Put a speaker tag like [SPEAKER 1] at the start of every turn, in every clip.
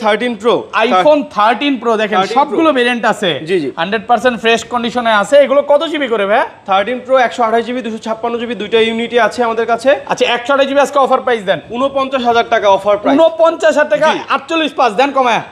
[SPEAKER 1] 13 pro,
[SPEAKER 2] iPhone 13 pro দেখেন সবগুলো variant আছে।
[SPEAKER 1] জি জি
[SPEAKER 2] 100% ফ্রেশ কন্ডিশনে আছে। এগুলো কত জিবি করে ভাই?
[SPEAKER 1] 13 প্রো 128 জিবি 256 জিবি দুইটা ইউনিটই আছে আমাদের কাছে।
[SPEAKER 2] আচ্ছা 128 জিবি আজকে অফার প্রাইস দেন
[SPEAKER 1] 49,000 টাকা অফার প্রাইস।
[SPEAKER 2] 49,000 টাকা 48 দেন কমায়।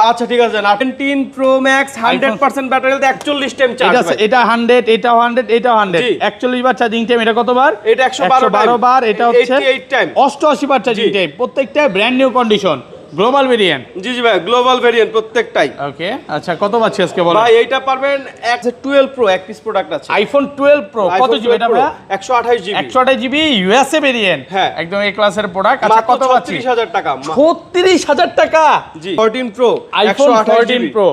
[SPEAKER 1] আচ্ছা ঠিক আছে 17 pro max 100% battery health 41 time charge.
[SPEAKER 2] এটা 100 এটাও 100 এটাও 100 41 বার চার্জিং টাইম। এটা কতবার?
[SPEAKER 1] এটা 112
[SPEAKER 2] বার। এটা হচ্ছে
[SPEAKER 1] 88 টাইম
[SPEAKER 2] 88 বার চার্জিং টাইম। প্রত্যেকটা brand new condition global variant.
[SPEAKER 1] জি জি ভাই গ্লোবাল ভেরিয়েন্ট প্রত্যেকটাই।
[SPEAKER 2] ওকে আচ্ছা কত পাচ্ছি আজকে বলেন
[SPEAKER 1] ভাই এইটা পারবেন 12 প্রো এক পিস প্রোডাক্ট আছে।
[SPEAKER 2] আইফোন 12 প্রো কত জিবি এটা ভাই?
[SPEAKER 1] 128 জিবি
[SPEAKER 2] 128 জিবি ইউএসএ ভেরিয়েন্ট।
[SPEAKER 1] হ্যাঁ
[SPEAKER 2] একদম এ ক্লাসের প্রোডাক্ট। আচ্ছা কত পাচ্ছি?
[SPEAKER 1] 36,000 টাকা।
[SPEAKER 2] 36,000 টাকা।
[SPEAKER 1] জি 14 প্রো
[SPEAKER 2] আইফোন 14 প্রো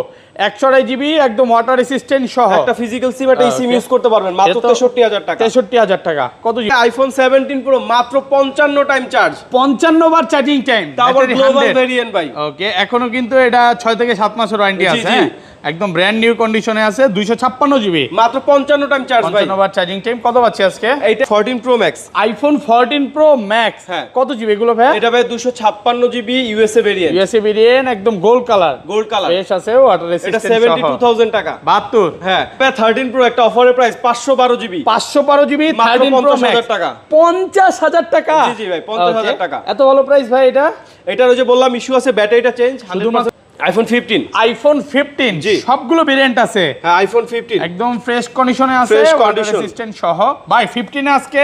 [SPEAKER 2] 128 জিবি একদম ওয়াটার রেসিস্ট্যান্ট সহ
[SPEAKER 1] একটা ফিজিক্যাল সিম একটা সিম ইউজ করতে পারবেন মাত্র 63,000 টাকা।
[SPEAKER 2] 63,000 টাকা। কত জিবি?
[SPEAKER 1] আইফোন 17 প্রো মাত্র 55 টাইম চার্জ
[SPEAKER 2] 55 বার চার্জিং টাইম।
[SPEAKER 1] তারপর গ্লোবাল ভেরিয়েন্ট ভাই।
[SPEAKER 2] ওকে এখনো কিন্তু এটা 6 থেকে 7 মাসের ওয়ারেন্টি আছে। হ্যাঁ একদম ব্র্যান্ড নিউ কন্ডিশনে আছে। 256 জিবি
[SPEAKER 1] মাত্র 55 টাইম চার্জ ভাই।
[SPEAKER 2] 55 বার চার্জিং টাইম। কত পাচ্ছি আজকে?
[SPEAKER 1] এইটা 14 pro max
[SPEAKER 2] iPhone 14 pro max.
[SPEAKER 1] হ্যাঁ
[SPEAKER 2] কত জিবি এগুলো ভাই?
[SPEAKER 1] এটা ভাই 256 GB USA variant.
[SPEAKER 2] USA variant একদম gold colour.
[SPEAKER 1] Gold colour
[SPEAKER 2] fresh আছে ওয়াটার
[SPEAKER 1] এটা
[SPEAKER 2] রেসিস্ট্যান্ট
[SPEAKER 1] 72,000 টাকা।
[SPEAKER 2] 72।
[SPEAKER 1] হ্যাঁ 13 প্রো একটা অফারের price 512 GB
[SPEAKER 2] 512 GB 13 pro max
[SPEAKER 1] টাকা।
[SPEAKER 2] 50,000 টাকা।
[SPEAKER 1] জি জি ভাই 50,000 টাকা।
[SPEAKER 2] এত ভালো প্রাইস ভাই এটা?
[SPEAKER 1] এটার ওই যে বললাম ইস্যু আছে ব্যাটারিটা চেঞ্জ 100%। আইফোন 15
[SPEAKER 2] আইফোন 15
[SPEAKER 1] জি
[SPEAKER 2] সবগুলো ভেরিয়েন্ট আছে।
[SPEAKER 1] হ্যাঁ আইফোন 15
[SPEAKER 2] একদম ফ্রেশ কন্ডিশনে আছে
[SPEAKER 1] ফ্রেশ
[SPEAKER 2] ওয়াটার
[SPEAKER 1] কন্ডিশন
[SPEAKER 2] রেসিস্ট্যান্ট সহ। ভাই 15 এ আজকে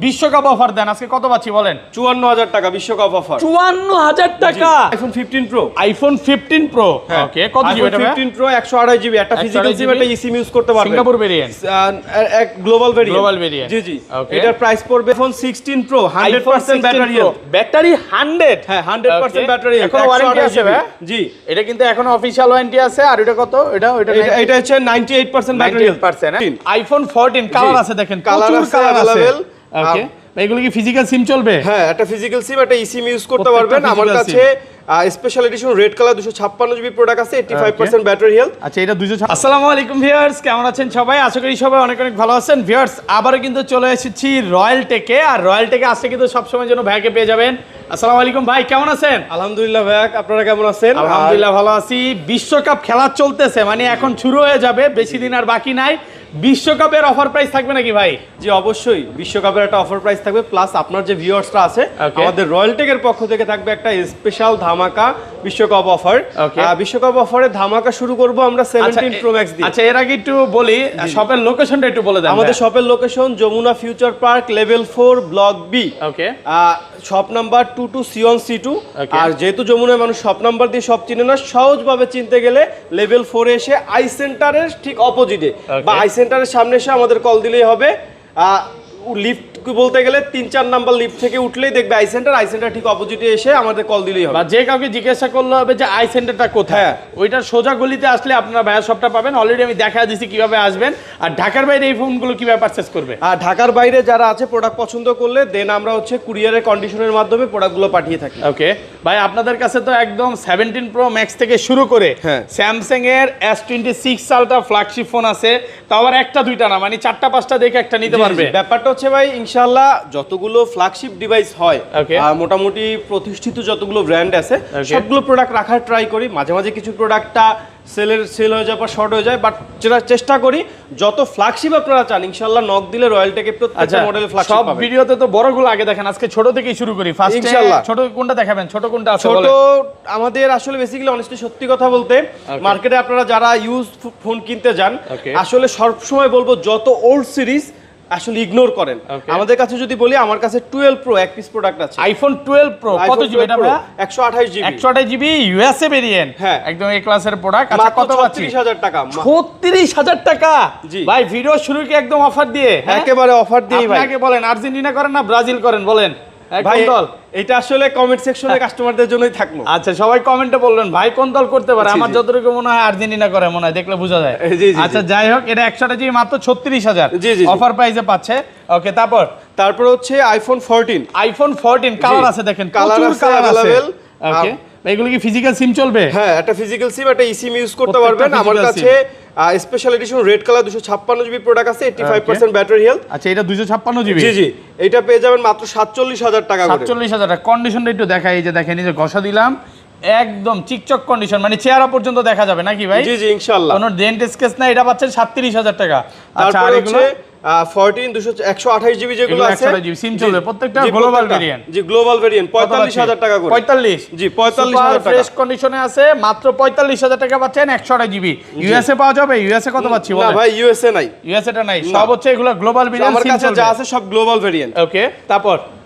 [SPEAKER 2] বিশ্বকাপ অফার দেন। আজকে কত পাচ্ছি বলেন?
[SPEAKER 1] 54,000 টাকা বিশ্বকাপ অফার।
[SPEAKER 2] 54,000 টাকা
[SPEAKER 1] আইফোন 15 প্রো
[SPEAKER 2] আইফোন 15 প্রো। ওকে কত জিবি এটা?
[SPEAKER 1] 15 প্রো 128 জিবি একটা ফিজিক্যাল সিম একটা ইসিম ইউজ করতে পারবেন।
[SPEAKER 2] সিঙ্গাপুর ভেরিয়েন্ট
[SPEAKER 1] এক গ্লোবাল ভেরিয়েন্ট।
[SPEAKER 2] গ্লোবাল ভেরিয়েন্ট
[SPEAKER 1] জি জি এটার প্রাইস পড়বে iPhone 16 pro 100% battery health.
[SPEAKER 2] Battery 100।
[SPEAKER 1] হ্যাঁ 100% ব্যাটারি হেলথ।
[SPEAKER 2] এখন ওয়ারেন্টি আছে ভাই?
[SPEAKER 1] জি
[SPEAKER 2] এটা কিন্তু এখন অফিশিয়াল ওয়ারেন্টি আছে। আর এটা কত?
[SPEAKER 1] এটা হচ্ছে 98% ব্যাটারি হেলথ।
[SPEAKER 2] আইফোন 14 কালার আছে দেখেন
[SPEAKER 1] কালার
[SPEAKER 2] প্রচুর
[SPEAKER 1] আছে
[SPEAKER 2] কালার আছে।
[SPEAKER 1] अवेलेबल।
[SPEAKER 2] ওকে এগুলো কি ফিজিক্যাল সিম চলবে?
[SPEAKER 1] হ্যাঁ একটা ফিজিক্যাল সিম একটা ইসিম ইউজ করতে পারবেন। আমার কাছে special edition red colour 256 GB product আছে 85% ব্যাটারি হেলথ।
[SPEAKER 2] আচ্ছা এটা 200। আসসালামু আলাইকুম ভিউয়ার্স, কেমন আছেন সবাই? আশা করি সবাই অনেক অনেক ভালো আছেন। ভিউয়ার্স আবারও কিন্তু চলে এসেছি রয়্যাল টেকে। আর রয়্যাল টেকে আসলে কিন্তু সবসময় জন্য ভাইকে পেয়ে যাবেন। আসসালামু আলাইকুম ভাই, কেমন আছেন?
[SPEAKER 1] আলহামদুলিল্লাহ ভাই, আপনারা কেমন আছেন?
[SPEAKER 2] আলহামদুলিল্লাহ ভালো আছি। বিশ্বকাপ খেলা চলতেছে, মানে এখন শুরু হয়ে যাবে, বেশি দিন আর বাকি নাই। বিশ্বকাপের অফার প্রাইস থাকবে নাকি ভাই?
[SPEAKER 1] জি অবশ্যই বিশ্বকাপের একটা অফার প্রাইস থাকবে, প্লাস আপনার যে ভিউয়ার্সরা আছে আমাদের রয়্যাল টেকের পক্ষ থেকে থাকবে একটা স্পেশাল ধামাকা বিশ্বকাপ অফার। বিশ্বকাপ অফারে ধামাকা শুরু করব আমরা 17 প্রো ম্যাক্স দিয়ে।
[SPEAKER 2] আচ্ছা এর আগে একটু বলি শপের লোকেশনটা একটু বলে দেন।
[SPEAKER 1] আমাদের শপের location Jamuna future park level 4 block B.
[SPEAKER 2] Okay
[SPEAKER 1] shop number 22 সিওন C2। আর যেহেতু যমুনার মানুষ শপ নাম্বার দিয়ে সব চিনে না, সহজভাবে চিনতে গেলে লেভেল 4 এ এসে আই সেন্টারের ঠিক অপোজিটে বা আই সেন্টারের সামনে এসে আমাদের কল দিলেই হবে। লিফট বলতে গেলে 3-4 নাম্বার লিফট থেকে উঠলেই দেখবে আই সেন্টার ঠিক অপোজিটে এসে আমাদের কল দিলেই হবে।
[SPEAKER 2] বা যে কাউকে জিজ্ঞাসা করলে হবে যে আই সেন্টারটা কোথায়, ওইটার সোজা গলিতে আসলে আপনারা ভাইয়া শপটা পাবেন। অলরেডি আমি দেখা দিয়েছি কিভাবে আসবেন। আর ঢাকার বাইরে এই ফোনগুলো কিভাবে পারচেজ করবে?
[SPEAKER 1] আর ঢাকার বাইরে যারা আছে প্রোডাক্ট পছন্দ করলে দেন আমরা হচ্ছে কুরিয়ারের কন্ডিশনের মাধ্যমে প্রোডাক্টগুলো পাঠিয়ে থাকি।
[SPEAKER 2] ওকে ভাই, আপনাদের কাছে তো একদম 17 প্রো ম্যাক্স থেকে শুরু করে স্যামসাং এর S26 আলট্রা ফ্ল্যাগশিপ ফোন আছে, তো আবার একটা দুইটা না, মানে 4টা-5টা দেখে একটা নিতে পারবে।
[SPEAKER 1] ব্যাপারটা হচ্ছে ভাই ইনশাআল্লাহ যতগুলো ফ্ল্যাগশিপ ডিভাইস হয় আর মোটামুটি প্রতিষ্ঠিত যতগুলো ব্র্যান্ড আছে সবগুলো প্রোডাক্ট রাখার ট্রাই করি। মাঝে মাঝে কিছু প্রোডাক্টটা সেল হয়ে যায় বা শর্ট হয়ে যায়, বাট যেটা চেষ্টা করি যত ফ্ল্যাগশিপ আপনারা চান ইনশাআল্লাহ নক দিলে রয়্যাল টেকে প্রত্যেকটা মডেলের ফ্ল্যাগশিপ পাবেন।
[SPEAKER 2] সব ভিডিওতে তো বড়গুলো আগে দেখেন, আজকে ছোট থেকেই শুরু করি। ফার্স্টে ইনশাআল্লাহ ছোট কোনটা দেখাবেন? ছোট কোনটা আছে বলেন?
[SPEAKER 1] ছোট আমাদের আসলে বেসিক্যালি অনেস্টলি সত্যি কথা বলতে মার্কেটে আপনারা যারা ইউজ ফোন কিনতে যান আসলে সব সময় বলবো যত ওল্ড সিরিজ আসলে ইগনোর করেন। আমাদের কাছে যদি বলি আমার কাছে 12 প্রো এক পিস প্রোডাক্ট আছে।
[SPEAKER 2] আইফোন 12 প্রো কত জিবি এটা ভাই?
[SPEAKER 1] 128 জিবি
[SPEAKER 2] 128 জিবি ইউএসএ ভেরিয়েন্ট। হ্যাঁ একদম এই ক্লাসের প্রোডাক্ট। আচ্ছা কত পাচ্ছি?
[SPEAKER 1] 36,000 টাকা।
[SPEAKER 2] 36,000 টাকা ভাই, ভিডিও শুরু কি একদম অফার দিয়ে?
[SPEAKER 1] একেবারে অফার দিয়ে ভাই।
[SPEAKER 2] আপনাকে বলেন আর্জেন্টিনা করেন না ব্রাজিল করেন বলেন?
[SPEAKER 1] ভাই এটা আসলে কমেন্ট সেকশনে কাস্টমারদের জন্যই থাকলো।
[SPEAKER 2] আচ্ছা সবাই কমেন্টে বলবেন ভাই কোন দল করতে পারে। আমার যতটুকু মনে হয় আর্জেন্টিনা করে, মনে হয় দেখলে বোঝা যায়। আচ্ছা যাই হোক, এটা 128 জিবি মাত্র 36,000 অফার প্রাইসে পাচ্ছে। ওকে তারপর
[SPEAKER 1] হচ্ছে আইফোন 14।
[SPEAKER 2] আইফোন 14 কালার আছে দেখেন,
[SPEAKER 1] কালার আছে अवेलेबल।
[SPEAKER 2] ওকে এগুলো কি ফিজিক্যাল সিম চলবে?
[SPEAKER 1] হ্যাঁ একটা ফিজিক্যাল সিম একটা ইসিম ইউজ করতে পারবেন। আমার কাছে special edition red colour 256 GB product আছে 85% ব্যাটারি হেলথ।
[SPEAKER 2] আচ্ছা এটা 256 জিবি?
[SPEAKER 1] জি এটা পেয়ে যাবেন মাত্র 47,000 টাকা করে।
[SPEAKER 2] 47,000 টাকা। কন্ডিশনটা একটু দেখাই, এই যে দেখেন, এই যে ঘষা দিলাম একদম চিকচক কন্ডিশন, মানে চেহারা পর্যন্ত দেখা যাবে নাকি ভাই?
[SPEAKER 1] জি জি ইনশাআল্লাহ।
[SPEAKER 2] কোনো ডেন্ট স্কেচ না, এটা পাচ্ছেন 37,000 টাকা। আচ্ছা, আর
[SPEAKER 1] তারপরে
[SPEAKER 2] এগুলো
[SPEAKER 1] হচ্ছে 128 জিবি যেগুলো আছে,
[SPEAKER 2] 128 জিবি সিম চলবে প্রত্যেকটা গ্লোবাল ভেরিয়েন্ট।
[SPEAKER 1] জি গ্লোবাল ভেরিয়েন্ট 45,000 টাকা করে।
[SPEAKER 2] 45,
[SPEAKER 1] জি 45,000 টাকা।
[SPEAKER 2] ফ্রেশ কন্ডিশনে আছে, মাত্র 45,000 টাকা পাচ্ছেন 128 জিবি। ইউএসএ পাওয়া যাবে? ইউএসএ কত পাচ্ছি
[SPEAKER 1] না
[SPEAKER 2] বলেন?
[SPEAKER 1] ভাই ইউএসএ নাই,
[SPEAKER 2] ইউএসএ টা নাই, সব হচ্ছে এগুলো গ্লোবাল ভেরিয়েন্ট।
[SPEAKER 1] আমার কাছে যা আছে সব গ্লোবাল ভেরিয়েন্ট।
[SPEAKER 2] ওকে,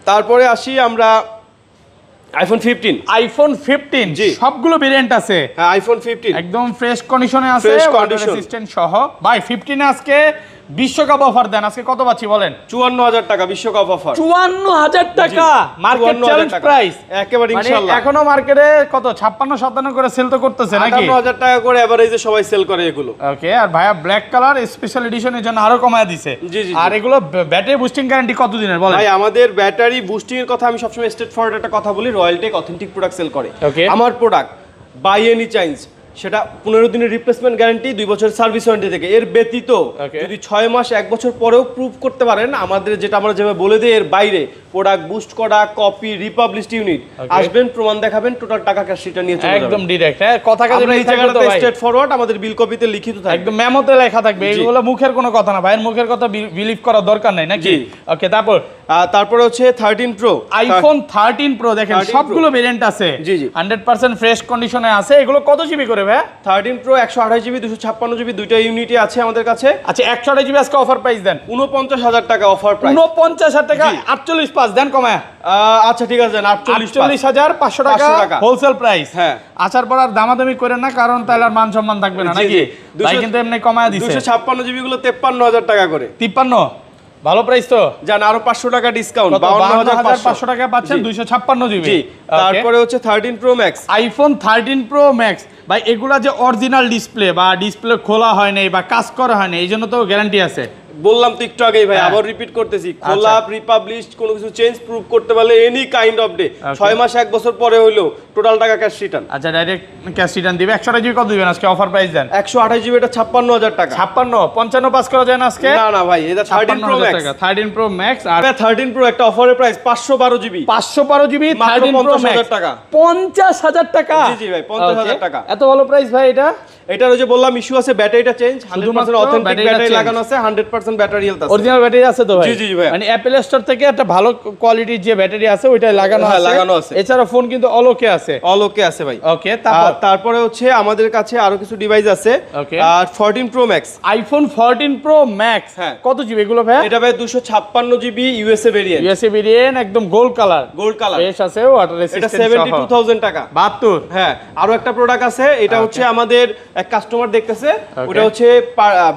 [SPEAKER 1] তারপরে আসি আমরা আইফোন 15।
[SPEAKER 2] আইফোন 15
[SPEAKER 1] জি।
[SPEAKER 2] সবগুলো ভেরিয়েন্ট আছে।
[SPEAKER 1] হ্যাঁ আইফোন 15
[SPEAKER 2] একদম ফ্রেশ কন্ডিশনে আছে,
[SPEAKER 1] Fresh
[SPEAKER 2] ওয়াটার
[SPEAKER 1] condition।
[SPEAKER 2] রেসিস্ট্যান্ট সহ। ভাই 15 এ আজকে বিশ্বকাপ অফার দেন, আজকে কত পাচ্ছি বলেন?
[SPEAKER 1] 54,000 টাকা বিশ্বকাপ অফার।
[SPEAKER 2] 54,000 টাকা মার্কেট
[SPEAKER 1] 54,000
[SPEAKER 2] চ্যালেঞ্জ
[SPEAKER 1] টাকা।
[SPEAKER 2] প্রাইস
[SPEAKER 1] একেবারে ইনশাআল্লাহ।
[SPEAKER 2] এখনো মার্কেটে কত 56-57 করে সেল তো করতেছে নাকি?
[SPEAKER 1] 58,000 টাকা করে এভারেজে সবাই সেল করে এগুলো।
[SPEAKER 2] ওকে, আর ভাইয়া ব্ল্যাক কালার স্পেশাল এডিশনের জন্য আরো কমায় দিছে।
[SPEAKER 1] জি, জি,
[SPEAKER 2] আর এগুলো ব্যাটারি বুস্টিং গ্যারান্টি কত দিনের বলেন?
[SPEAKER 1] ভাই আমাদের ব্যাটারি বুস্টিং এর কথা আমি সবসময় স্ট্রেট ফরওয়ার্ড একটা কথা বলি, royal tech authentic product sale করে।
[SPEAKER 2] Okay.
[SPEAKER 1] আমার প্রোডাক্ট বাই এনি চান্স সেটা 15 দিনের রিপ্লেসমেন্ট গ্যারান্টি, 2 বছরের সার্ভিস ওয়ারেন্টি থেকে। এর ব্যতীত
[SPEAKER 2] Okay.
[SPEAKER 1] যদি 6 মাস 1 বছর পরেও প্রুভ করতে পারেন, আমাদের যেটা আমরা যেভাবে বলে দিই, এর বাইরে প্রোডাক্ট বুস্ট করা, কপি, রিপাবলিশড ইউনিট,
[SPEAKER 2] Okay.
[SPEAKER 1] আসবেন প্রমাণ দেখাবেন, টোটাল টাকা ক্যাশ রিটার্ন নিয়ে চলে যাবেন।
[SPEAKER 2] একদম ডাইরেক্ট, হ্যাঁ কথা কাজে
[SPEAKER 1] আমরা এই
[SPEAKER 2] মিল থাকবে তো
[SPEAKER 1] জায়গাটাতে
[SPEAKER 2] ভাই।
[SPEAKER 1] স্ট্রেট ফরওয়ার্ড, আমাদের বিল কপিতে লিখিত থাকবে।
[SPEAKER 2] একদম মেমোতে লেখা থাকবে,
[SPEAKER 1] জি।
[SPEAKER 2] এগুলো মুখের কোনো কথা না, ভাইয়ের মুখের কথা বিলিভ করার দরকার নাই নাকি?
[SPEAKER 1] জি।
[SPEAKER 2] ওকে,
[SPEAKER 1] তারপরে হচ্ছে 13 প্রো
[SPEAKER 2] আইফোন 13 প্রো দেখেন
[SPEAKER 1] 13 Pro
[SPEAKER 2] সবগুলো ভেরিয়েন্ট আছে।
[SPEAKER 1] জি, জি।
[SPEAKER 2] 100% ফ্রেশ কন্ডিশনে আছে। এগুলো কত জিবি করে ভাই?
[SPEAKER 1] 13 প্রো 128 জিবি 256 জিবি দুইটা ইউনিটই আছে আমাদের কাছে।
[SPEAKER 2] আচ্ছা, 128 জিবি আজকে অফার প্রাইস দেন
[SPEAKER 1] 49,000 টাকা অফার প্রাইস।
[SPEAKER 2] 49,000 টাকা,
[SPEAKER 1] জি।
[SPEAKER 2] 48,500 দেন কমায়।
[SPEAKER 1] আচ্ছা ঠিক আছে,
[SPEAKER 2] 48,500 টাকা
[SPEAKER 1] 500 টাকা
[SPEAKER 2] হোলসেল প্রাইস।
[SPEAKER 1] হ্যাঁ।
[SPEAKER 2] আসার পর আর দামাদামি করেন না, কারণ তাহলে আর মান সম্মান থাকবে না
[SPEAKER 1] জি,
[SPEAKER 2] নাকি?
[SPEAKER 1] জি।
[SPEAKER 2] ভাই কিন্তু এমনি কমায় দিছে।
[SPEAKER 1] 256 জিবি গুলো 53,000 টাকা করে।
[SPEAKER 2] 53 ভালো প্রাইস তো।
[SPEAKER 1] জান আরো 500 টাকা ডিসকাউন্ট,
[SPEAKER 2] কত? 52,500 টাকা পাচ্ছেন 256 জিবি।
[SPEAKER 1] জি। তারপরে হচ্ছে 13 pro max.
[SPEAKER 2] IPhone 13 pro max ভাই, এগুলা যে অরিজিনাল ডিসপ্লে বা ডিসপ্লে খোলা হয় নাই বা কাজ করা হয় নাই, এই জন্য তো গ্যারান্টি আছে।
[SPEAKER 1] বললাম তো একটু আগেই ভাই,
[SPEAKER 2] হ্যাঁ।
[SPEAKER 1] আবার রিপিট করতেছি, খোলা রিপাবলিশড কোনো কিছু চেঞ্জ প্রুফ করতে পারলে এনি কাইন্ড অফ ডে, 6 মাস 1 বছর পরে হইলো টোটাল টাকা ক্যাশ রিটার্ন।
[SPEAKER 2] আচ্ছা, ডাইরেক্ট ক্যাশ রিটার্ন দিবে। 128 জিবি কত দিবেন আজকে অফার প্রাইস দেন?
[SPEAKER 1] 128 জিবি এটা 56,000 টাকা।
[SPEAKER 2] 56 55 পাস করা যায় না আজকে?
[SPEAKER 1] না না ভাই, এটা 13 প্রো
[SPEAKER 2] 56,000
[SPEAKER 1] ম্যাক্স।
[SPEAKER 2] টাকা 13 প্রো ম্যাক্স। আর
[SPEAKER 1] 13 প্রো একটা অফারের প্রাইস 512 জিবি
[SPEAKER 2] 512 জিবি
[SPEAKER 1] মাত্র
[SPEAKER 2] 13 প্রো
[SPEAKER 1] 50,000
[SPEAKER 2] ম্যাক্স
[SPEAKER 1] টাকা।
[SPEAKER 2] 50,000 টাকা।
[SPEAKER 1] জি জি ভাই 50,000 টাকা।
[SPEAKER 2] এত ভালো প্রাইস ভাই এটা?
[SPEAKER 1] এটার ওই যে বললাম ইস্যু আছে, ব্যাটারিটা চেঞ্জ, 100% অথেন্টিক
[SPEAKER 2] ব্যাটারিটা
[SPEAKER 1] ব্যাটারি
[SPEAKER 2] change।
[SPEAKER 1] লাগানো আছে, 100% ব্যাটারি হেলথ আছে।
[SPEAKER 2] অরিজিনাল ব্যাটারি আছে তো ভাই?
[SPEAKER 1] জি, জি, ভাই।
[SPEAKER 2] মানে অ্যাপল স্টোর থেকে একটা ভালো কোয়ালিটির যে ব্যাটারি আছে ওইটাই লাগানো
[SPEAKER 1] হ্যাঁ,
[SPEAKER 2] আছে।
[SPEAKER 1] লাগানো আছে।
[SPEAKER 2] এছাড়া ফোন কিন্তু অলোকে আছে।
[SPEAKER 1] অল ওকে আছে ভাই।
[SPEAKER 2] ওকে,
[SPEAKER 1] তারপরে হচ্ছে আমাদের কাছে আরো কিছু ডিভাইস আছে।
[SPEAKER 2] Okay.
[SPEAKER 1] আর 14 pro max.
[SPEAKER 2] IPhone 14 pro max
[SPEAKER 1] হ্যাঁ।
[SPEAKER 2] কত জিবি এগুলো ভাই?
[SPEAKER 1] এটা ভাই 256 GB USA variant,
[SPEAKER 2] USA variant, একদম গোল্ড কালার।
[SPEAKER 1] Gold colour.
[SPEAKER 2] বেশ আছে, ওয়াটার
[SPEAKER 1] এটা
[SPEAKER 2] রেসিস্ট্যান্ট
[SPEAKER 1] 72,000 টাকা।
[SPEAKER 2] 72।
[SPEAKER 1] হ্যাঁ, আরো একটা প্রোডাক্ট আছে, এটা হচ্ছে আমাদের এক কাস্টমার দেখতেছে, ওটা হচ্ছে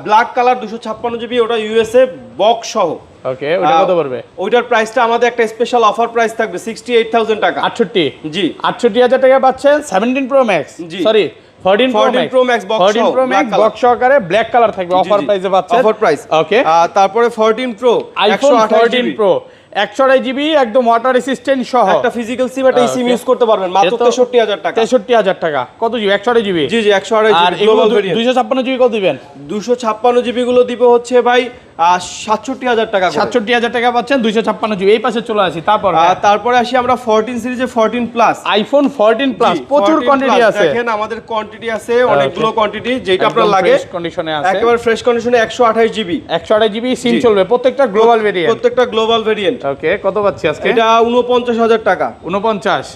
[SPEAKER 1] ব্ল্যাক কালার 256 জিবি, ওটা ইউএসএ বক্স সহ।
[SPEAKER 2] ওকে, ওটা কত পড়বে?
[SPEAKER 1] ওইটার প্রাইসটা আমাদের একটা স্পেশাল অফার প্রাইস থাকবে 68,000 টাকা।
[SPEAKER 2] 68।
[SPEAKER 1] জি
[SPEAKER 2] 68,000 টাকা পাচ্ছেন 17 প্রো ম্যাক্স।
[SPEAKER 1] জি।
[SPEAKER 2] সরি 14
[SPEAKER 1] Pro Max box
[SPEAKER 2] 14
[SPEAKER 1] সহ,
[SPEAKER 2] pro
[SPEAKER 1] black
[SPEAKER 2] max
[SPEAKER 1] color।
[SPEAKER 2] Box সহকারে ব্ল্যাক কালার থাকবে, অফার প্রাইসে পাচ্ছেন।
[SPEAKER 1] Offer price.
[SPEAKER 2] ওকে,
[SPEAKER 1] তারপরে 14 pro
[SPEAKER 2] iPhone 14
[SPEAKER 1] GB
[SPEAKER 2] pro 128 GB একদম ওয়াটার রেসিস্ট্যান্ট সহ।
[SPEAKER 1] একটা ফিজিক্যাল সিম, একটা সিম
[SPEAKER 2] Okay.
[SPEAKER 1] ইউজ করতে পারবেন মাত্র 63,000 টাকা।
[SPEAKER 2] 63,000 টাকা। কত জিবি? 128 জিবি।
[SPEAKER 1] জি জি 128
[SPEAKER 2] আর
[SPEAKER 1] জিবি
[SPEAKER 2] এগুলো
[SPEAKER 1] গ্লোবাল ভেরিয়েন্ট।
[SPEAKER 2] 256 জিবি কত দিবেন?
[SPEAKER 1] 256 জিবি গুলো দিব হচ্ছে ভাই 67,000 টাকা করে।
[SPEAKER 2] 67,000 টাকা পাচ্ছেন 256 জিবি। এই পাশে চলে আসি, তারপর
[SPEAKER 1] তারপরে আসি আমরা 14 সিরিজে 14 প্লাস।
[SPEAKER 2] আইফোন 14 প্লাস প্রচুর কোয়ান্টিটি আছে।
[SPEAKER 1] দেখেন আমাদের কোয়ান্টিটি আছে অনেকগুলো কোয়ান্টিটি, যেটা আপনার
[SPEAKER 2] একদম
[SPEAKER 1] লাগে
[SPEAKER 2] fresh কন্ডিশনে আছে।
[SPEAKER 1] একেবারে ফ্রেশ কন্ডিশনে 128 জিবি।
[SPEAKER 2] 128 জিবি সিম
[SPEAKER 1] জি।
[SPEAKER 2] চলবে, প্রত্যেকটা গ্লোবাল ভেরিয়েন্ট।
[SPEAKER 1] প্রত্যেকটা গ্লোবাল ভেরিয়েন্ট।
[SPEAKER 2] ওকে, কত পাচ্ছি আজকে?
[SPEAKER 1] এটা 49,000 টাকা।
[SPEAKER 2] 49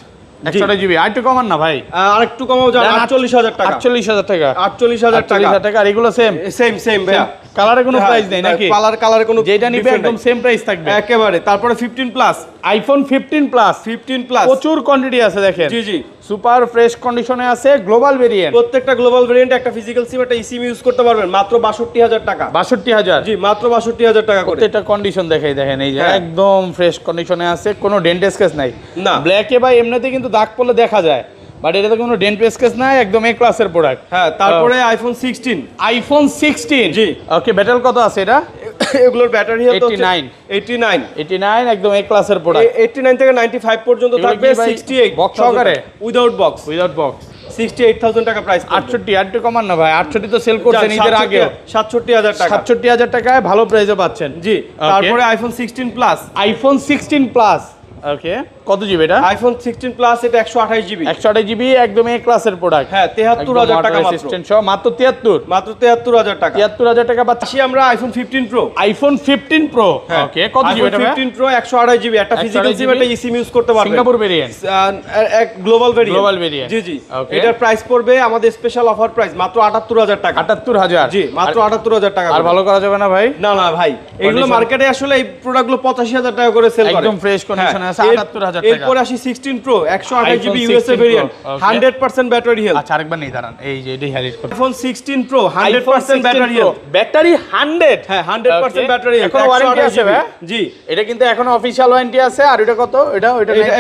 [SPEAKER 2] 128 জিবি। আর একটু কমান না ভাই?
[SPEAKER 1] আর একটু কমাও যান, 48,000 টাকা।
[SPEAKER 2] 48,000 টাকা।
[SPEAKER 1] 48,000 টাকা।
[SPEAKER 2] 48,000 টাকা। আর এগুলো সেম
[SPEAKER 1] সেম ভাইয়া।
[SPEAKER 2] কালারে কোনো প্রাইস নেই নাকি?
[SPEAKER 1] কালারে কোনো
[SPEAKER 2] যেটা নিবে
[SPEAKER 1] different
[SPEAKER 2] একদম
[SPEAKER 1] নাই।
[SPEAKER 2] সেম প্রাইস থাকবে
[SPEAKER 1] একেবারে। তারপরে 15 প্লাস।
[SPEAKER 2] আইফোন 15 প্লাস
[SPEAKER 1] 15 প্লাস
[SPEAKER 2] প্রচুর কোয়ান্টিটি আছে দেখেন।
[SPEAKER 1] জি জি
[SPEAKER 2] সুপার ফ্রেশ কন্ডিশনে আছে, গ্লোবাল ভেরিয়েন্ট।
[SPEAKER 1] প্রত্যেকটা গ্লোবাল ভেরিয়েন্ট, একটা ফিজিক্যাল সিম, একটা ইসিম ইউজ করতে পারবেন মাত্র 62,000 টাকা।
[SPEAKER 2] 62,000।
[SPEAKER 1] জি মাত্র 62,000 টাকা করে।
[SPEAKER 2] প্রত্যেকটা কন্ডিশন দেখাই, দেখেন এই যে
[SPEAKER 1] হ্যাঁ।
[SPEAKER 2] একদম ফ্রেশ কন্ডিশনে আছে, কোনো ডেন্ট স্কেচ নাই।
[SPEAKER 1] না।
[SPEAKER 2] ব্ল্যাকে বা এমনিতে কিন্তু দাগ পড়লে দেখা যায়, বাট এটাতে কোনো ডেন্ট স্কেচ নাই, একদম এ ক্লাসের প্রোডাক্ট।
[SPEAKER 1] হ্যাঁ, তারপরে আইফোন 16।
[SPEAKER 2] আইফোন 16।
[SPEAKER 1] জি।
[SPEAKER 2] ওকে, ব্যাটারি কত আছে এটা?
[SPEAKER 1] এগুলোর ব্যাটারি হেলথ হচ্ছে
[SPEAKER 2] 89
[SPEAKER 1] 89
[SPEAKER 2] একদম এ ক্লাসের প্রোডাক্ট।
[SPEAKER 1] 89 থেকে 95 পর্যন্ত
[SPEAKER 2] এগুলো
[SPEAKER 1] থাকবে।
[SPEAKER 2] কি ভাই
[SPEAKER 1] 68
[SPEAKER 2] box সহকারে?
[SPEAKER 1] উইদাউট বক্স
[SPEAKER 2] উইদাউট বক্স
[SPEAKER 1] 68,000 টাকা প্রাইস।
[SPEAKER 2] 68। আর একটু কমান না ভাই? 68 তো সেল করছেন ঈদের আগে।
[SPEAKER 1] 67,000 টাকা।
[SPEAKER 2] 67,000 টাকায় ভালো প্রাইসে পাচ্ছেন।
[SPEAKER 1] জি। তারপরে iPhone 16 plus.
[SPEAKER 2] IPhone 16 plus. Okay, কত জিবি এটা?
[SPEAKER 1] আইফোন 16 প্লাস, এটা 128 জিবি।
[SPEAKER 2] 128 জিবি, একদম এ ক্লাসের প্রোডাক্ট।
[SPEAKER 1] হ্যাঁ, 73000 টাকা মাত্র।
[SPEAKER 2] মাত্র 73,
[SPEAKER 1] মাত্র 73000 টাকা।
[SPEAKER 2] 73000 টাকা পাচ্ছি
[SPEAKER 1] আমরা আইফোন 15 প্রো।
[SPEAKER 2] আইফোন 15 প্রো, ওকে, কত জিবি এটা?
[SPEAKER 1] 15 প্রো 128 জিবি, একটা ফিজিক্যাল সিম, একটা eSIM ইউজ করতে পারবেন।
[SPEAKER 2] সিঙ্গাপুর ভেরিয়েন্ট,
[SPEAKER 1] এক গ্লোবাল ভেরিয়েন্ট।
[SPEAKER 2] গ্লোবাল ভেরিয়েন্ট,
[SPEAKER 1] জি জি। এটার প্রাইস পড়বে আমাদের স্পেশাল অফার প্রাইস মাত্র 78000 টাকা।
[SPEAKER 2] 78000,
[SPEAKER 1] জি, মাত্র 78000 টাকা।
[SPEAKER 2] আর ভালো করা যাবে না ভাই?
[SPEAKER 1] না না ভাই, এগুলো মার্কেটে আসলে এই প্রোডাক্টগুলো 85000 টাকা করে সেল করে।
[SPEAKER 2] একদম ফ্রেশ কন্ডিশনে আছে 78000 টাকা।
[SPEAKER 1] এরপর আসি 16 pro 128 GB USA variant, 100% battery health.
[SPEAKER 2] আচ্ছা, আরেকবার নেই, দাঁড়ান, এই যে এটাই হাইলাইট করতে।
[SPEAKER 1] IPhone 16 pro 100% battery health.
[SPEAKER 2] Battery 100,
[SPEAKER 1] হ্যাঁ 100% ব্যাটারি হেলথ।
[SPEAKER 2] এখন ওয়ারেন্টি আছে ভাই?
[SPEAKER 1] জি,
[SPEAKER 2] এটা কিন্তু এখন অফিশিয়াল ওয়ারেন্টি আছে। আর এটা কত?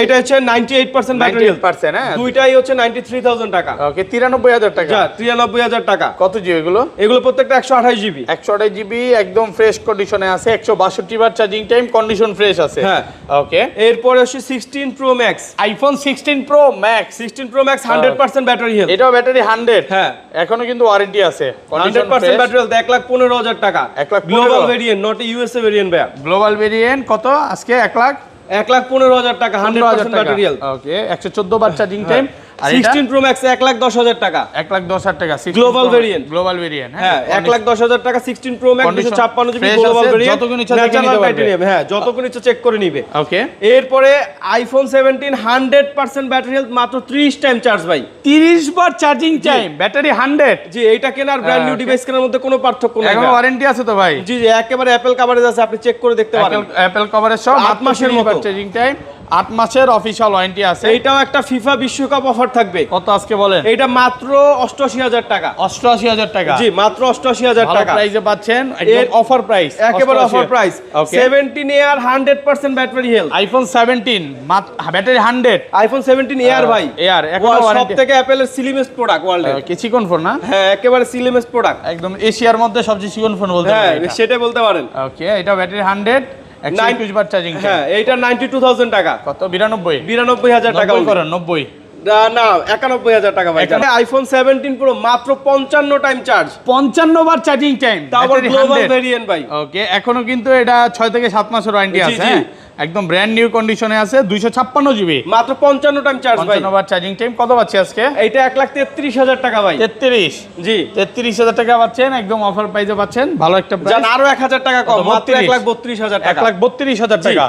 [SPEAKER 1] এটা হচ্ছে 98% ব্যাটারি হেলথ।
[SPEAKER 2] 98%, হ্যাঁ,
[SPEAKER 1] দুইটাই হচ্ছে 93000 টাকা।
[SPEAKER 2] ওকে, 93000 টাকা।
[SPEAKER 1] 93000 টাকা।
[SPEAKER 2] কত জিবি এগুলো?
[SPEAKER 1] এগুলো প্রত্যেকটা 128 জিবি।
[SPEAKER 2] 128 জিবি, একদম ফ্রেশ কন্ডিশনে আছে। 162 বার চার্জিং টাইম, কন্ডিশন ফ্রেশ আছে।
[SPEAKER 1] হ্যাঁ,
[SPEAKER 2] ওকে।
[SPEAKER 1] এরপরে হচ্ছে 16 pro max.
[SPEAKER 2] IPhone 16 pro max,
[SPEAKER 1] 16 pro max 100% battery health.
[SPEAKER 2] এটাও ব্যাটারি 100,
[SPEAKER 1] হ্যাঁ,
[SPEAKER 2] এখনো কিন্তু ওয়ারেন্টি আছে।
[SPEAKER 1] 100% ব্যাটারি হেলথ। 1,15,000 টাকা।
[SPEAKER 2] 1,15,000
[SPEAKER 1] global variant, not USA variant ভাই।
[SPEAKER 2] গ্লোবাল ভেরিয়েন্ট কত আজকে?
[SPEAKER 1] 1,15,000 টাকা, 100% ব্যাটারি হেলথ।
[SPEAKER 2] ওকে, 114 বার চার্জিং টাইম। আর
[SPEAKER 1] 16 প্রো ম্যাক্স 1,10,000 টাকা।
[SPEAKER 2] 1,10,000 টাকা।
[SPEAKER 1] গ্লোবাল ভেরিয়েন্ট,
[SPEAKER 2] গ্লোবাল ভেরিয়েন্ট,
[SPEAKER 1] হ্যাঁ 1,10,000 টাকা। 16 pro max 256 GB global variant.
[SPEAKER 2] যতক্ষণ ইচ্ছা চেক করে নিতে পারবে।
[SPEAKER 1] হ্যাঁ, যতক্ষণ ইচ্ছা চেক করে নিবে।
[SPEAKER 2] ওকে।
[SPEAKER 1] এরপরে আইফোন 17 100% ব্যাটারি হেলথ, মাত্র 30 টাইম চার্জ ভাই।
[SPEAKER 2] 30 বার চার্জিং টাইম, ব্যাটারি 100।
[SPEAKER 1] জি, এইটা কেনার ব্র্যান্ড নিউ ডিভাইস কেনার মধ্যে কোনো পার্থক্য নেই।
[SPEAKER 2] এখনো ওয়ারেন্টি আছে তো ভাই?
[SPEAKER 1] জি জি, একেবারে অ্যাপল কভারেজ আছে, আপনি চেক করে দেখতে পারেন।
[SPEAKER 2] অ্যাপল কভারেজ সব
[SPEAKER 1] 8 মাসের মতো
[SPEAKER 2] চার্জিং টাইম, 8 মাসের অফিশিয়াল ওয়ারেন্টি আছে।
[SPEAKER 1] এইটাও একটা ফিফা বিশ্বকাপ অফার থাকবে।
[SPEAKER 2] কত আজকে বলেন?
[SPEAKER 1] এটা মাত্র 88000 টাকা।
[SPEAKER 2] 88000 টাকা।
[SPEAKER 1] জি, মাত্র 88000 টাকা।
[SPEAKER 2] প্রাইসে পাচ্ছেন, একদম অফার প্রাইস,
[SPEAKER 1] একেবারে offer price. 17 air 100% battery health.
[SPEAKER 2] IPhone 17 battery 100।
[SPEAKER 1] IPhone 17 air ভাই,
[SPEAKER 2] এয়ার এখনো ওয়ারেন্টি।
[SPEAKER 1] সবথেকে অ্যাপলের সিলিমেস্ট প্রোডাক্ট ওয়ার্ল্ডে।
[SPEAKER 2] কি চিকন ফোন না?
[SPEAKER 1] হ্যাঁ, একেবারে সিলিমেস্ট প্রোডাক্ট,
[SPEAKER 2] একদম এশিয়ার মধ্যে সবচেয়ে চিকন ফোন বলতে
[SPEAKER 1] হ্যাঁ
[SPEAKER 2] পারেন।
[SPEAKER 1] সেটা বলতে পারেন।
[SPEAKER 2] ওকে, এটা ব্যাটারি 100, 121 বার চার্জিং।
[SPEAKER 1] হ্যাঁ, এইটা 92000 টাকা।
[SPEAKER 2] কত? 92,
[SPEAKER 1] 92000 টাকা
[SPEAKER 2] করেন 90।
[SPEAKER 1] না 91000 টাকা ভাই। আইফোন 17 প্রো মাত্র 55 টাইম চার্জ,
[SPEAKER 2] 55 বার চার্জিং টাইম,
[SPEAKER 1] তারপর গ্লোবাল ভেরিয়েন্ট ভাই।
[SPEAKER 2] ওকে, এখনো কিন্তু এটা 6 থেকে 7 মাসের ওয়ারেন্টি
[SPEAKER 1] জি,
[SPEAKER 2] আছে।
[SPEAKER 1] জি।
[SPEAKER 2] একদম ব্র্যান্ড নিউ কন্ডিশনে আছে। 256 জিবি,
[SPEAKER 1] মাত্র 55 টাইম চার্জ ভাই।
[SPEAKER 2] 55 বার চার্জিং টাইম। কত পাচ্ছি আজকে?
[SPEAKER 1] এইটা 1,33,000 টাকা ভাই।
[SPEAKER 2] 33,
[SPEAKER 1] জি,
[SPEAKER 2] 33,000 টাকা পাচ্ছেন, একদম অফার প্রাইসে পাচ্ছেন। ভালো একটা
[SPEAKER 1] জান,
[SPEAKER 2] প্রাইস।
[SPEAKER 1] আরো 1000 টাকা কম,
[SPEAKER 2] কত?
[SPEAKER 1] মাত্র 1,32,000 টাকা।
[SPEAKER 2] 1,32,000 টাকা।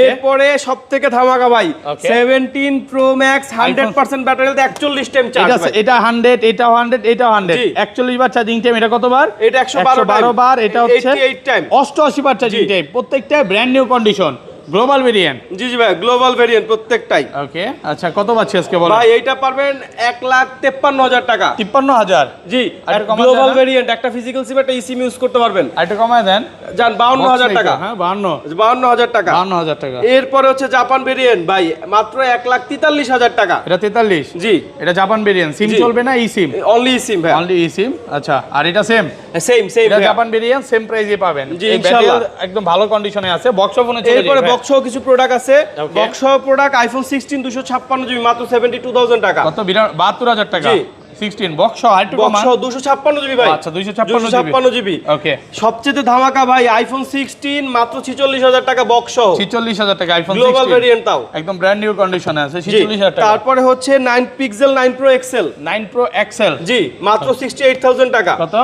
[SPEAKER 1] এরপরে সবথেকে ধামাকা ভাই,
[SPEAKER 2] Okay.
[SPEAKER 1] 17 pro max 100% battery health, 41 time charge ভাই।
[SPEAKER 2] এটা 100, এটা 100, এটা 100,
[SPEAKER 1] জি।
[SPEAKER 2] 41 বার চার্জিং টাইম। এটা কতবার?
[SPEAKER 1] এটা 112
[SPEAKER 2] বার। এটা হচ্ছে
[SPEAKER 1] 88 টাইম।
[SPEAKER 2] 88 বার চার্জিং
[SPEAKER 1] জি।
[SPEAKER 2] টাইম। প্রত্যেকটা brand new condition, global variant.
[SPEAKER 1] জি জি ভাই, গ্লোবাল ভেরিয়েন্ট প্রত্যেকটাই।
[SPEAKER 2] ওকে, আচ্ছা, কত পাচ্ছি আজকে বলেন?
[SPEAKER 1] ভাই এইটা পারবেন 1,53,000 টাকা।
[SPEAKER 2] 53,000।
[SPEAKER 1] জি,
[SPEAKER 2] আর কমায়
[SPEAKER 1] গ্লোবাল
[SPEAKER 2] দেন না?
[SPEAKER 1] ভেরিয়েন্ট, একটা ফিজিক্যাল সিম, একটা eSIM ইউজ করতে পারবেন।
[SPEAKER 2] আর একটু কমায় দেন।
[SPEAKER 1] জান 52000 টাকা।
[SPEAKER 2] হ্যাঁ, 52,
[SPEAKER 1] 52000 টাকা।
[SPEAKER 2] 52,000 টাকা।
[SPEAKER 1] এরপরে হচ্ছে জাপান ভেরিয়েন্ট ভাই, মাত্র 1,43,000 টাকা।
[SPEAKER 2] এটা 43।
[SPEAKER 1] জি,
[SPEAKER 2] এটা জাপান ভেরিয়েন্ট। সিম
[SPEAKER 1] জি।
[SPEAKER 2] চলবে না? ই সিম,
[SPEAKER 1] অনলি eSIM ভাই।
[SPEAKER 2] অনলি ই সিম। আচ্ছা, আর এটা সেম?
[SPEAKER 1] সেম
[SPEAKER 2] এটা জাপান ভেরিয়েন্ট, সেম প্রাইসে পাবেন।
[SPEAKER 1] জি,
[SPEAKER 2] এই
[SPEAKER 1] ইনশাআল্লাহ।
[SPEAKER 2] ব্যাটারি একদম ভালো কন্ডিশনে আছে। বক্স ফোনে চলে
[SPEAKER 1] এরপরে
[SPEAKER 2] যাবে।
[SPEAKER 1] বক্সও কিছু প্রোডাক্ট আছে।
[SPEAKER 2] Okay.
[SPEAKER 1] বক্সও প্রোডাক্ট আইফোন 16 256 জিবি, মাত্র 72,000 টাকা।
[SPEAKER 2] কত? 72,000 টাকা।
[SPEAKER 1] জি।
[SPEAKER 2] 16 বক্স আর একটু কমা।
[SPEAKER 1] বক্সও 256 জিবি ভাই।
[SPEAKER 2] আচ্ছা, 256
[SPEAKER 1] জিবি।
[SPEAKER 2] ওকে,
[SPEAKER 1] সবচেয়ে ধামাকা ভাই, আইফোন 16 মাত্র 46,000 টাকা বক্স।
[SPEAKER 2] 46,000 টাকা আইফোন
[SPEAKER 1] গ্লোবাল
[SPEAKER 2] 16
[SPEAKER 1] ভেরিয়েন্ট তাও।
[SPEAKER 2] একদম ব্র্যান্ড নিউ কন্ডিশনে আছে।
[SPEAKER 1] জি,
[SPEAKER 2] 46,000 টাকা।
[SPEAKER 1] তারপরে হচ্ছে 9 pixel 9 pro XL
[SPEAKER 2] 9 pro XL.
[SPEAKER 1] জি, মাত্র 68,000 টাকা।
[SPEAKER 2] কত?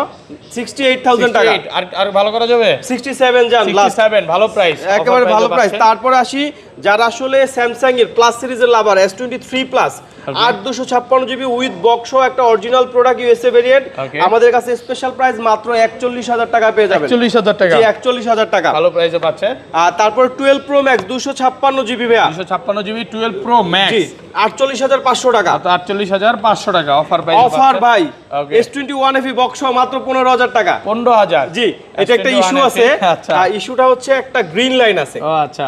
[SPEAKER 1] 68,000 টাকা।
[SPEAKER 2] 68, আর ভালো করা যাবে?
[SPEAKER 1] 67 জান লাস্ট,
[SPEAKER 2] 67, ভালো প্রাইস,
[SPEAKER 1] একেবারে ভালো প্রাইস। তারপরে আসি যারা আসলে স্যামসাং এর প্লাস সিরিজের lover, S23 plus 8 GB with box, একটা original product USA variant,
[SPEAKER 2] Okay.
[SPEAKER 1] আমাদের কাছে স্পেশাল প্রাইস মাত্র 41,000 টাকা পেয়ে যাবেন।
[SPEAKER 2] 41,000 টাকা।
[SPEAKER 1] জি, 41,000 টাকা।
[SPEAKER 2] ভালো প্রাইসে পাচ্ছে।
[SPEAKER 1] আর তারপর 12 প্রো ম্যাক্স 256 জিবি ভাইয়া।
[SPEAKER 2] 256 জিবি 12 প্রো ম্যাক্স।
[SPEAKER 1] জি, 48,500 টাকা।
[SPEAKER 2] তো 48,500 টাকা অফার প্রাইস।
[SPEAKER 1] অফার ভাই,
[SPEAKER 2] Okay.
[SPEAKER 1] S21 FE বক্স মাত্র 15,000 টাকা।
[SPEAKER 2] 15,000।
[SPEAKER 1] জি, এটা একটা ইস্যু আছে।
[SPEAKER 2] আচ্ছা।
[SPEAKER 1] ইস্যুটা হচ্ছে একটা গ্রিন লাইন আছে।
[SPEAKER 2] ও আচ্ছা,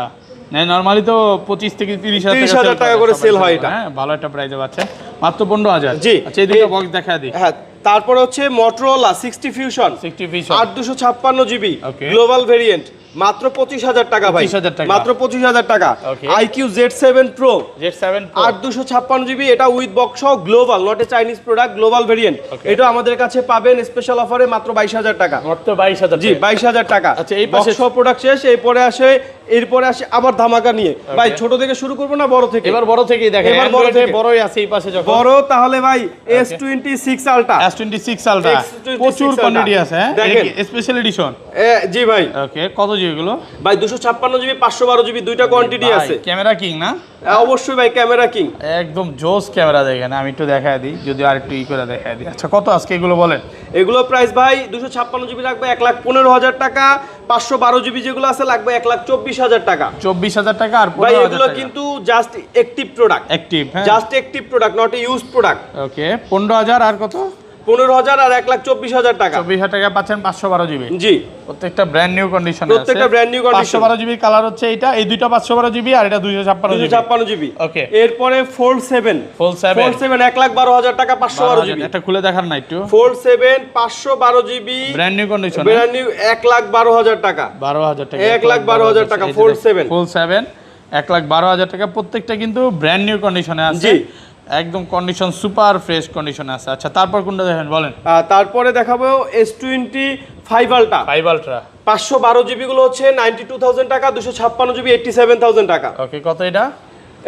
[SPEAKER 2] না নরমালি তো 25 থেকে 30,000
[SPEAKER 1] 30,000 টাকা করে সেল হয় এটা।
[SPEAKER 2] হ্যাঁ, ভালো একটা প্রাইসে পাচ্ছে মাত্র 15,000।
[SPEAKER 1] জি।
[SPEAKER 2] আচ্ছা, এই দুটো বক্স দেখা দিই।
[SPEAKER 1] হ্যাঁ, তারপরে হচ্ছে Motorola 60 Fusion
[SPEAKER 2] 60 piece
[SPEAKER 1] 8 256 GB
[SPEAKER 2] Okay.
[SPEAKER 1] Global variant, মাত্র 25,000 টাকা ভাই,
[SPEAKER 2] 25,000 টাকা।
[SPEAKER 1] মাত্র 25,000 টাকা।
[SPEAKER 2] Okay.
[SPEAKER 1] IQ Z7 Pro
[SPEAKER 2] Z7 Pro
[SPEAKER 1] 8 256 GB, এটা উইথ বক্স সহ global, not a Chinese product, global variant.
[SPEAKER 2] Okay.
[SPEAKER 1] এটা আমাদের কাছে পাবেন স্পেশাল অফারে মাত্র 22,000 টাকা।
[SPEAKER 2] মাত্র 22,000
[SPEAKER 1] জি 22,000 টাকা।
[SPEAKER 2] আচ্ছা, এই পাশে
[SPEAKER 1] বক্স সহ প্রোডাক্ট শেষ, এরপরে আসে আবার ধামাকা নিয়ে। ভাই ছোট থেকে শুরু করবো না বড় থেকে?
[SPEAKER 2] এবার বড় থেকেই দেখেন,
[SPEAKER 1] এবার বড়
[SPEAKER 2] Android-এ
[SPEAKER 1] থেকে।
[SPEAKER 2] বড়ই আছে এই পাশে যখন।
[SPEAKER 1] বড় তাহলে ভাই S26 Ultra,
[SPEAKER 2] S26 Ultra
[SPEAKER 1] S26
[SPEAKER 2] প্রচুর
[SPEAKER 1] Ultra।
[SPEAKER 2] কোয়ান্টিটি আছে, হ্যাঁ
[SPEAKER 1] দেখেন।
[SPEAKER 2] Special edition.
[SPEAKER 1] জি ভাই।
[SPEAKER 2] ওকে, কত জিবি গুলো?
[SPEAKER 1] ভাই 256 GB 512 GB দুইটা কোয়ান্টিটি আছে।
[SPEAKER 2] ক্যামেরা কিং না?
[SPEAKER 1] অবশ্যই ভাই, ক্যামেরা কিং।
[SPEAKER 2] একদম জোস ক্যামেরা দেখেন, আমি একটু দেখায় দিই, যদি আর একটু করে দেখায় দিই। আচ্ছা, কত আজকে এগুলো বলেন?
[SPEAKER 1] এগুলো প্রাইস ভাই 256 GB লাগবে 1,15,000 টাকা, 512 GB যেগুলো আছে লাগবে 1,24,000 টাকা।
[SPEAKER 2] 24,000 টাকা আর
[SPEAKER 1] ভাই
[SPEAKER 2] 15,000
[SPEAKER 1] এগুলো
[SPEAKER 2] টাকা।
[SPEAKER 1] কিন্তু জাস্ট অ্যাক্টিভ প্রোডাক্ট,
[SPEAKER 2] অ্যাক্টিভ, হ্যাঁ
[SPEAKER 1] just active product, not a use product.
[SPEAKER 2] Okay, 15,000 আর কত?
[SPEAKER 1] 15,000 আর 1,24,000 টাকা।
[SPEAKER 2] 24,000 টাকা পাচ্ছেন 512 জিবি।
[SPEAKER 1] জি
[SPEAKER 2] প্রত্যেকটা ব্র্যান্ড নিউ কন্ডিশন আছে,
[SPEAKER 1] প্রত্যেকটা brand new condition.
[SPEAKER 2] 512 GB colour হচ্ছে এইটা, এই দুইটা 512 জিবি আর এটা 256 জিবি।
[SPEAKER 1] 256 GB।
[SPEAKER 2] ওকে,
[SPEAKER 1] এরপরে Fold 7,
[SPEAKER 2] ফুল 7
[SPEAKER 1] Fold 7 1,12,000 টাকা 512 GB।
[SPEAKER 2] এটা খুলে দেখার না একটু?
[SPEAKER 1] Fold 7 512 GB
[SPEAKER 2] brand new condition,
[SPEAKER 1] brand new 1,12,000 টাকা।
[SPEAKER 2] 12,000 টাকা।
[SPEAKER 1] 1,12,000 টাকা Fold 7।
[SPEAKER 2] ফুল 7 1,12,000 টাকা, প্রত্যেকটা কিন্তু ব্র্যান্ড নিউ কন্ডিশনে আছে।
[SPEAKER 1] জি।
[SPEAKER 2] একদম কন্ডিশন সুপার ফ্রেশ কন্ডিশনে আছে। আচ্ছা, তারপর কোনটা দেখেন বলেন?
[SPEAKER 1] তারপরে দেখাবো S25 Ultra
[SPEAKER 2] 5 আলট্রা।
[SPEAKER 1] 512 GB গুলো হচ্ছে 92,000 টাকা, 256 GB 87,000 টাকা।
[SPEAKER 2] ওকে, কত এটা?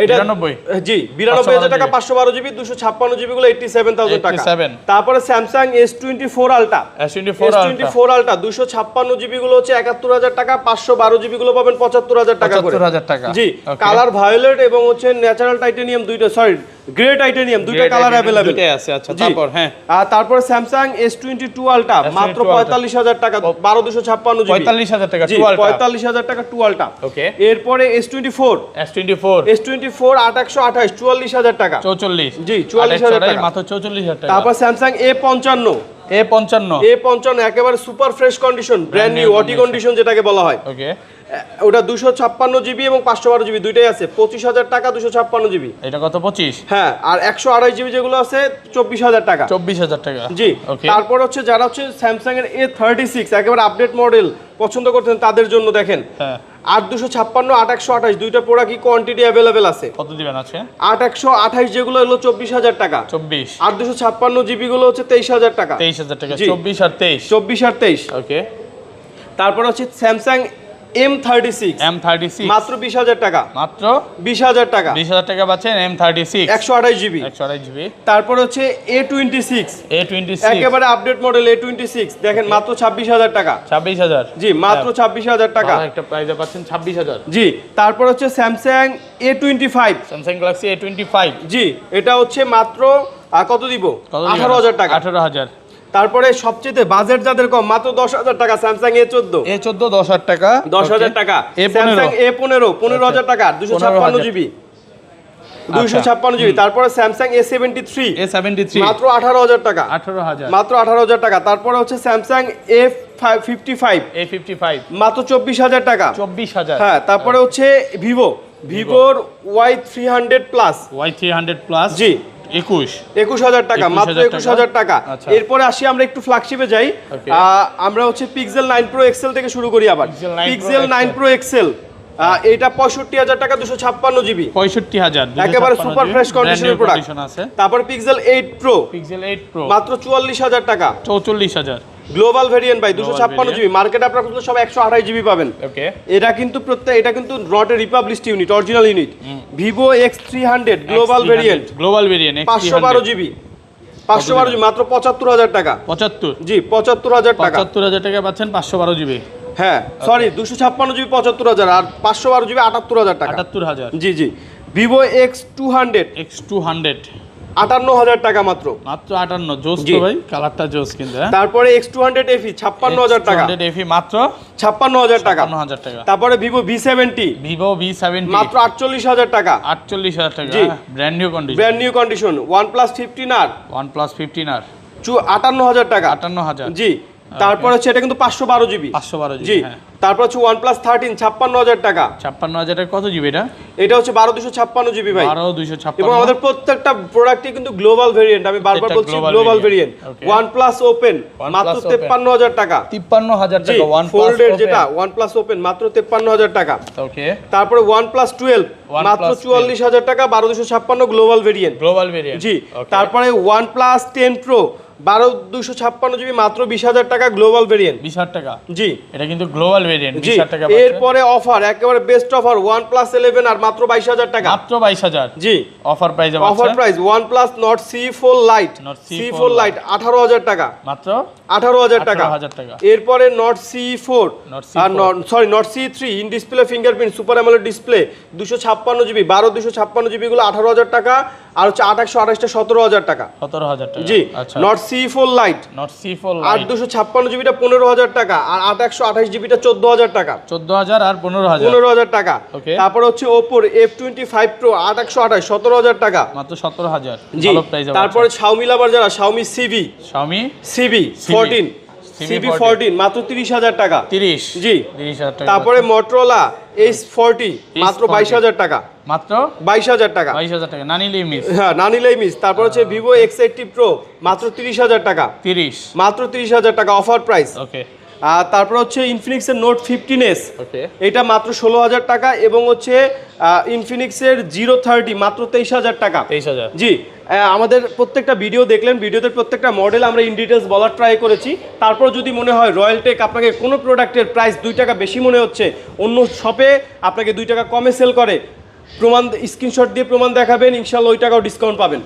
[SPEAKER 1] এটা
[SPEAKER 2] 92?
[SPEAKER 1] জি 92,000 টাকা, 512 GB 256 GB গুলো 87,000 টাকা।
[SPEAKER 2] 87।
[SPEAKER 1] তারপরে Samsung S24 Ultra,
[SPEAKER 2] S24 ultra
[SPEAKER 1] S24 Ultra 256 GB গুলো হচ্ছে 71,000 টাকা, 512 GB গুলো পাবেন 75,000 টাকা করে।
[SPEAKER 2] 75,000 টাকা।
[SPEAKER 1] জি,
[SPEAKER 2] Okay.
[SPEAKER 1] কালার ভায়োলেট এবং হচ্ছে ন্যাচারাল টাইটেনিয়াম দুইটা, সরি গ্রে টাইটেনিয়াম দুইটা কালার अवेलेबल
[SPEAKER 2] দুইটাই আছে। আচ্ছা, তারপর হ্যাঁ,
[SPEAKER 1] আর তারপরে Samsung S22 Ultra মাত্র 45,000 টাকা, 12,256 GB।
[SPEAKER 2] 45,000 টাকা
[SPEAKER 1] জি,
[SPEAKER 2] 2 আলট্রা।
[SPEAKER 1] 45,000 টাকা 2 Ultra।
[SPEAKER 2] ওকে,
[SPEAKER 1] এরপরে S24
[SPEAKER 2] S24
[SPEAKER 1] 8/128 44,000 টাকা।
[SPEAKER 2] 44।
[SPEAKER 1] জি, 44,000 টাকা।
[SPEAKER 2] মাত্র 44,000 টাকা।
[SPEAKER 1] তারপর Samsung A55
[SPEAKER 2] A55
[SPEAKER 1] একেবারে super fresh condition, brand new অটি কন্ডিশন যেটাকে বলা হয়।
[SPEAKER 2] ওকে,
[SPEAKER 1] ওটা 256 GB এবং 512 GB দুইটাই আছে, 25,000 টাকা 256 GB।
[SPEAKER 2] এটা কত? 25।
[SPEAKER 1] হ্যাঁ, আর 128 GB যেগুলো আছে 24,000 টাকা।
[SPEAKER 2] 24,000 টাকা।
[SPEAKER 1] জি।
[SPEAKER 2] ওকে,
[SPEAKER 1] তারপর হচ্ছে যারা হচ্ছে স্যামসাং এর A36 একেবারে আপডেট মডেল পছন্দ করতেন তাদের জন্য দেখেন
[SPEAKER 2] হ্যাঁ
[SPEAKER 1] 8256 8128 দুইটা প্রোডাক্ট কি কোয়ান্টিটি अवेलेबल আছে।
[SPEAKER 2] কত দিবেন আছে?
[SPEAKER 1] 8128 যেগুলো হলো 24,000 টাকা,
[SPEAKER 2] 24।
[SPEAKER 1] 8256 GB গুলো হচ্ছে 23,000 টাকা।
[SPEAKER 2] 23,000 টাকা।
[SPEAKER 1] জি।
[SPEAKER 2] 24 আর 23।
[SPEAKER 1] 24 আর 23।
[SPEAKER 2] ওকে,
[SPEAKER 1] তারপর হচ্ছে স্যামসাং M36
[SPEAKER 2] M36
[SPEAKER 1] মাত্র 20,000 টাকা,
[SPEAKER 2] মাত্র
[SPEAKER 1] 20,000 টাকা,
[SPEAKER 2] 20,000 টাকা পাচ্ছেন M36
[SPEAKER 1] 128 GB।
[SPEAKER 2] 128 জিবি।
[SPEAKER 1] তারপর হচ্ছে A26
[SPEAKER 2] A26
[SPEAKER 1] একেবারে আপডেট মডেল A26 দেখেন মাত্র 26,000 টাকা।
[SPEAKER 2] 26,000।
[SPEAKER 1] জি, মাত্র 26,000 টাকা।
[SPEAKER 2] ভালো একটা প্রাইসে পাচ্ছেন 26,000।
[SPEAKER 1] জি, তারপর হচ্ছে Samsung A25।
[SPEAKER 2] Samsung Galaxy A25
[SPEAKER 1] জি, এটা হচ্ছে মাত্র কত দিব?
[SPEAKER 2] কত দিবেন?
[SPEAKER 1] 18,000 টাকা।
[SPEAKER 2] 18,000।
[SPEAKER 1] তারপরে সবচেয়ে বাজেট যাদের কম মাত্র 10,000 টাকা স্যামসাং A14।
[SPEAKER 2] A14 10,000 টাকা।
[SPEAKER 1] 10,000 টাকা।
[SPEAKER 2] A15
[SPEAKER 1] স্যামসাং A15 15,000 টাকা, 256 GB। 256 GB। তারপরে স্যামসাং A73
[SPEAKER 2] A73
[SPEAKER 1] মাত্র 18,000 টাকা।
[SPEAKER 2] 18,000।
[SPEAKER 1] মাত্র 18,000 টাকা। তারপরে হচ্ছে স্যামসাং A55
[SPEAKER 2] A55
[SPEAKER 1] মাত্র 24,000 টাকা।
[SPEAKER 2] 24,000।
[SPEAKER 1] হ্যাঁ, তারপরে হচ্ছে ভিভোর Y300 প্লাস।
[SPEAKER 2] Y300 plus.
[SPEAKER 1] জি,
[SPEAKER 2] 21,000
[SPEAKER 1] টাকা, মাত্র 21,000 টাকা।
[SPEAKER 2] আচ্ছা।
[SPEAKER 1] এরপরে আসি আমরা একটু ফ্ল্যাগশিপে যাই।
[SPEAKER 2] Okay.
[SPEAKER 1] আমরা হচ্ছে পিক্সেল 9 Pro XL থেকে শুরু করি আবার।
[SPEAKER 2] Pixel 9 Pro
[SPEAKER 1] pixel 9 Pro XL এটা 65,000 টাকা, 256 GB।
[SPEAKER 2] 65,000
[SPEAKER 1] একেবারে সুপার ফ্রেশ কন্ডিশনের প্রোডাক্ট।
[SPEAKER 2] আছে।
[SPEAKER 1] তারপর পিক্সেল 8 Pro
[SPEAKER 2] পিক্সেল 8 Pro
[SPEAKER 1] মাত্র 44,000 টাকা,
[SPEAKER 2] 44,000।
[SPEAKER 1] গ্লোবাল ভেরিয়েন্ট ভাই, 256
[SPEAKER 2] variant।
[SPEAKER 1] GB। মার্কেটে আপনারা কিন্তু সব 128 GB পাবেন।
[SPEAKER 2] ওকে,
[SPEAKER 1] এটা কিন্তু not a republished unit, original unit. Vivo X300 global variant,
[SPEAKER 2] global variant
[SPEAKER 1] 512 GB। 512 GB মাত্র 75,000 টাকা।
[SPEAKER 2] 75।
[SPEAKER 1] জি, 75,000 টাকা।
[SPEAKER 2] 75,000 টাকা পাচ্ছেন 512 জিবি।
[SPEAKER 1] হ্যাঁ, সরি 256 GB 75,000 আর 512 GB 78,000 টাকা।
[SPEAKER 2] 78,000।
[SPEAKER 1] জি জি। ভিভো X200
[SPEAKER 2] X200
[SPEAKER 1] 58,000 টাকা মাত্র।
[SPEAKER 2] মাত্র 58। জোস
[SPEAKER 1] জি।
[SPEAKER 2] তো ভাই, কালারটা জোস কিন্তু। হ্যাঁ,
[SPEAKER 1] তারপরে X200 FE 56,000 টাকা।
[SPEAKER 2] X200 FE মাত্র
[SPEAKER 1] 56,000 টাকা।
[SPEAKER 2] 56,000 টাকা।
[SPEAKER 1] তারপরে ভিভো V70
[SPEAKER 2] ভিভো V70
[SPEAKER 1] মাত্র 48,000 টাকা।
[SPEAKER 2] 48,000 টাকা।
[SPEAKER 1] জি।
[SPEAKER 2] Brand new condition.
[SPEAKER 1] Brand new condition. OnePlus 15R
[SPEAKER 2] OnePlus 15R
[SPEAKER 1] 58,000 টাকা।
[SPEAKER 2] 58,000।
[SPEAKER 1] জি। তারপর হচ্ছে এটা কিন্তু 512 জিবি।
[SPEAKER 2] 512
[SPEAKER 1] জি। তারপর হচ্ছে OnePlus 13 56,000 টাকা।
[SPEAKER 2] 56,000 টাকা কত জিবি এটা?
[SPEAKER 1] এটা হচ্ছে 12256 জিবি ভাই।
[SPEAKER 2] 12256
[SPEAKER 1] এবং আমাদের প্রত্যেকটা প্রোডাক্টই কিন্তু গ্লোবাল ভেরিয়েন্ট, আমি বারবার বলছি গ্লোবাল ভেরিয়েন্ট। OnePlus Open মাত্র 53,000 টাকা।
[SPEAKER 2] 53,000 টাকা OnePlus
[SPEAKER 1] ফোল্ডের যেটা OnePlus Open মাত্র 53,000 টাকা।
[SPEAKER 2] ওকে।
[SPEAKER 1] তারপরে OnePlus 12 মাত্র 44,000 টাকা 12256 গ্লোবাল ভেরিয়েন্ট।
[SPEAKER 2] Global variant.
[SPEAKER 1] জি। তারপরে OnePlus 10 Pro 12256 জিবি মাত্র 20,000 টাকা গ্লোবাল ভেরিয়েন্ট।
[SPEAKER 2] 20,000 টাকা।
[SPEAKER 1] জি।
[SPEAKER 2] এটা কিন্তু গ্লোবাল ভেরিয়েন্ট 20,000 টাকা।
[SPEAKER 1] এরপরে অফার একেবারে বেস্ট অফার OnePlus 11 আর মাত্র 22,000 টাকা।
[SPEAKER 2] মাত্র 22,000।
[SPEAKER 1] জি।
[SPEAKER 2] অফার প্রাইস আছে।
[SPEAKER 1] Offer price OnePlus Nord C4 Lite। C4 Lite 18,000 টাকা।
[SPEAKER 2] মাত্র
[SPEAKER 1] 18,000 টাকা।
[SPEAKER 2] 18,000 টাকা।
[SPEAKER 1] এরপরে Nord C4 আর Nord C3 in display fingerprint super AMOLED display 256 GB 256 GB গুলো 18,000 টাকা আর হচ্ছে 828টা 17,000 টাকা।
[SPEAKER 2] 17,000 টাকা।
[SPEAKER 1] জি।
[SPEAKER 2] আচ্ছা।
[SPEAKER 1] Nord C4 Lite
[SPEAKER 2] Nord C4
[SPEAKER 1] আর
[SPEAKER 2] Lite
[SPEAKER 1] 256 জিবিটা 15,000 টাকা আর 828 জিবিটা 14,000 টাকা।
[SPEAKER 2] 14,000 আর 15,000।
[SPEAKER 1] 15,000 টাকা।
[SPEAKER 2] ওকে।
[SPEAKER 1] তারপর হচ্ছে Oppo F25 Pro 828 17,000 টাকা।
[SPEAKER 2] মাত্র 17,000।
[SPEAKER 1] জি।
[SPEAKER 2] ভালো প্রাইস আছে।
[SPEAKER 1] তারপরে Xiaomi লাভার যারা Xiaomi CB 14 CB14 মাত্র 30,000 টাকা।
[SPEAKER 2] 30।
[SPEAKER 1] জি।
[SPEAKER 2] 30,000 টাকা।
[SPEAKER 1] তারপরে Motorola H40 মাত্র 22,000 টাকা।
[SPEAKER 2] মাত্র
[SPEAKER 1] 22,000 টাকা।
[SPEAKER 2] 22,000 টাকা। না নিলেই মিস।
[SPEAKER 1] হ্যাঁ, না নিলেই মিস। তারপর হচ্ছে Vivo X80 Pro মাত্র 30,000 টাকা।
[SPEAKER 2] 30।
[SPEAKER 1] মাত্র 30,000 টাকা অফার প্রাইস।
[SPEAKER 2] ওকে।
[SPEAKER 1] আর তারপর হচ্ছে Infinix এর Note 15s
[SPEAKER 2] ওকে।
[SPEAKER 1] এটা মাত্র 16,000 টাকা এবং হচ্ছে Infinix এর 030 মাত্র 23,000 টাকা।
[SPEAKER 2] 23,000।
[SPEAKER 1] জি। আমাদের প্রত্যেকটা ভিডিও দেখলেন, ভিডিওতে প্রত্যেকটা মডেল আমরা ইন ডিটেলস বলার ট্রাই করেছি। তারপর যদি মনে হয় রয়্যালটেক আপনাকে কোনো প্রোডাক্টের প্রাইস 2 টাকা বেশি মনে হচ্ছে, অন্য শপে আপনাকে 2 টাকা কমে সেল করে, প্রমাণ স্ক্রিনশট দিয়ে প্রমাণ দেখাবেন, ইনশাল্লাহ ওই টাকাও ডিসকাউন্ট পাবেন।